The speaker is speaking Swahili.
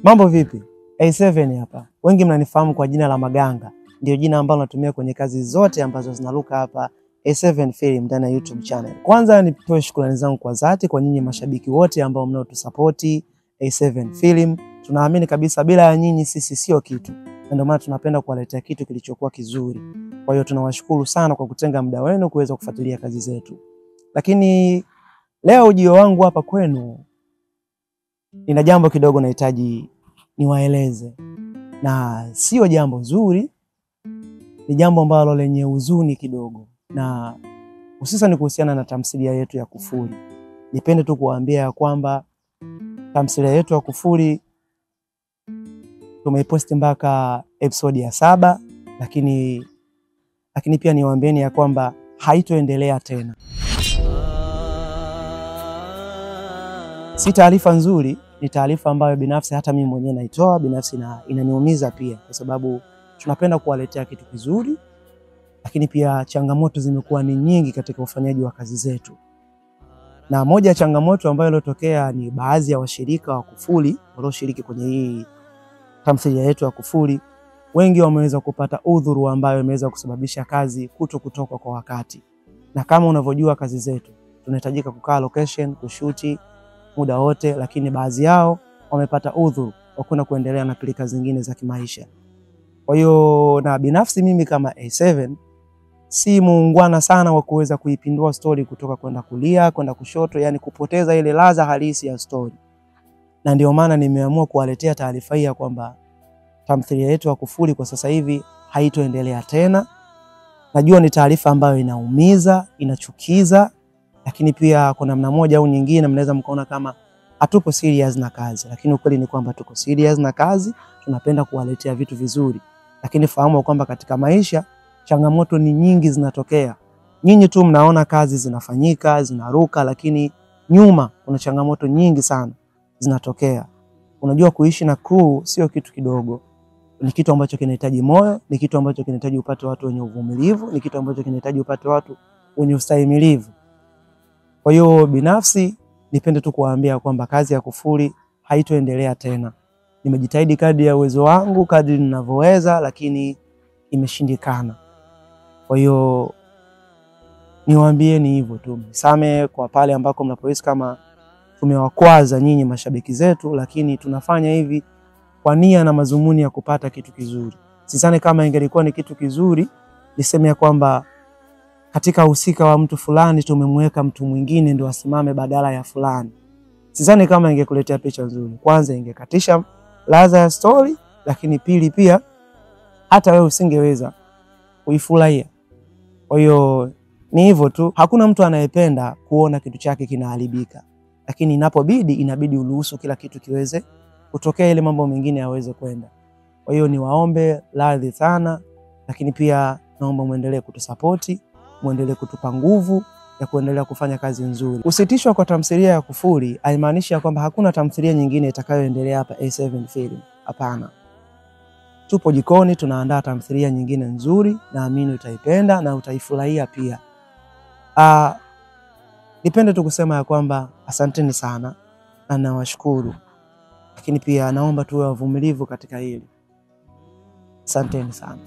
Mambo vipi? A7 hapa. Wengi mnanifahamu kwa jina la Maganga. Ndio jina ambalo natumia kwenye kazi zote ambazo zinaruka hapa A7 Film ndani ya YouTube channel. Kwanza nitoe shukrani zangu kwa dhati kwa nyinyi mashabiki wote ambao mnaotusupporti A7 Film. Tunaamini kabisa bila ya nyinyi sisi sio kitu. Na ndio maana tunapenda kuwaletea kitu kilichokuwa kizuri. Kwa hiyo tunawashukuru sana kwa kutenga muda wenu kuweza kufuatilia kazi zetu. Lakini leo ujio wangu hapa kwenu nina jambo kidogo nahitaji niwaeleze. Na sio jambo zuri, ni jambo ambalo lenye huzuni kidogo. Na hususan kuhusiana na tamthilia yetu ya Kufuri. Nipende tu kuwaambia ya kwamba tamthilia yetu ya Kufuri tumeiposti mpaka episode ya 7, lakini pia niwaambieni ya kwamba haitoendelea tena. Si taarifa nzuri, ni taarifa ambayo binafsi hata mimi mwenyewe naitoa binafsi na inaniumiza pia, kwa sababu tunapenda kuwaletea kitu kizuri, lakini pia changamoto zimekuwa ni nyingi katika ufanyaji wa kazi zetu. Na moja ya changamoto ambayo iliyotokea ni baadhi ya washirika wa Kufuri walioshiriki kwenye hii tamthilia yetu ya Kufuri, wengi wameweza kupata udhuru ambayo imeweza kusababisha kazi kutoka kwa wakati. Na kama unavyojua kazi zetu, tunahitajika kukaa location, kushuti muda wote, lakini baadhi yao wamepata udhuru wa kwenda kuendelea na pilika zingine za kimaisha. Kwa hiyo na binafsi mimi kama A7 si muungwana sana wa kuweza kuipindua story kutoka kwenda kulia kwenda kushoto, yani kupoteza ile ladha halisi ya story. Na ndio maana nimeamua kuwaletea taarifa hii kwamba tamthilia yetu ya Kufuri kwa sasa hivi haitoendelea tena. Najua ni taarifa ambayo inaumiza, inachukiza, lakini pia kwa namna moja au nyingine mnaweza mkaona kama hatupo serious na kazi, lakini ukweli ni kwamba tuko serious na kazi, tunapenda kuwaletea vitu vizuri. Lakini fahamu kwamba katika maisha changamoto ni nyingi zinatokea. Nyinyi tu mnaona kazi zinafanyika, zinaruka, lakini nyuma kuna changamoto nyingi sana zinatokea. Unajua kuishi na crew sio kitu kidogo. Ni kitu ambacho kinahitaji moyo, ni kitu ambacho kinahitaji upate watu wenye uvumilivu, ni kitu ambacho kinahitaji upate watu wenye ustahimilivu. Kwa hiyo binafsi nipende tu kuwaambia kwamba kazi ya Kufuri haitoendelea tena. Nimejitahidi kadri ya uwezo wangu, kadri ninavyoweza, lakini imeshindikana. Kwa hiyo niwaambieni hivyo tu. Msame kwa pale ambako mnapohisi kama tumewakwaza nyinyi mashabiki zetu, lakini tunafanya hivi kwa nia na mazumuni ya kupata kitu kizuri. Sidhani kama ingelikuwa ni kitu kizuri niseme kwamba katika uhusika wa mtu fulani tumemweka mtu mwingine ndio asimame badala ya fulani. Sidhani kama ingekuletea picha nzuri. Kwanza ingekatisha ladha ya story, lakini pili pia hata wewe usingeweza kuifurahia. Kwa hiyo ni hivyo tu. Hakuna mtu anayependa kuona kitu chake kinaharibika, lakini inapobidi inabidi uruhusu kila kitu kiweze kutokea ile mambo mengine yaweze kwenda. Kwa hiyo niwaombe radhi sana, lakini pia naomba muendelee kutusupporti, muendelee kutupa nguvu ya kuendelea kufanya kazi nzuri. Usitishwa kwa tamthilia ya Kufuri haimaanishi kwamba hakuna tamthilia nyingine itakayoendelea hapa A7 Film. Hapana. Tupo jikoni tunaandaa tamthilia nyingine nzuri, naamini utaipenda na utaifurahia pia. Nipende tu kusema ya kwamba asanteni sana na nawashukuru. Lakini pia naomba tuwe wavumilivu katika hili. Asanteni sana.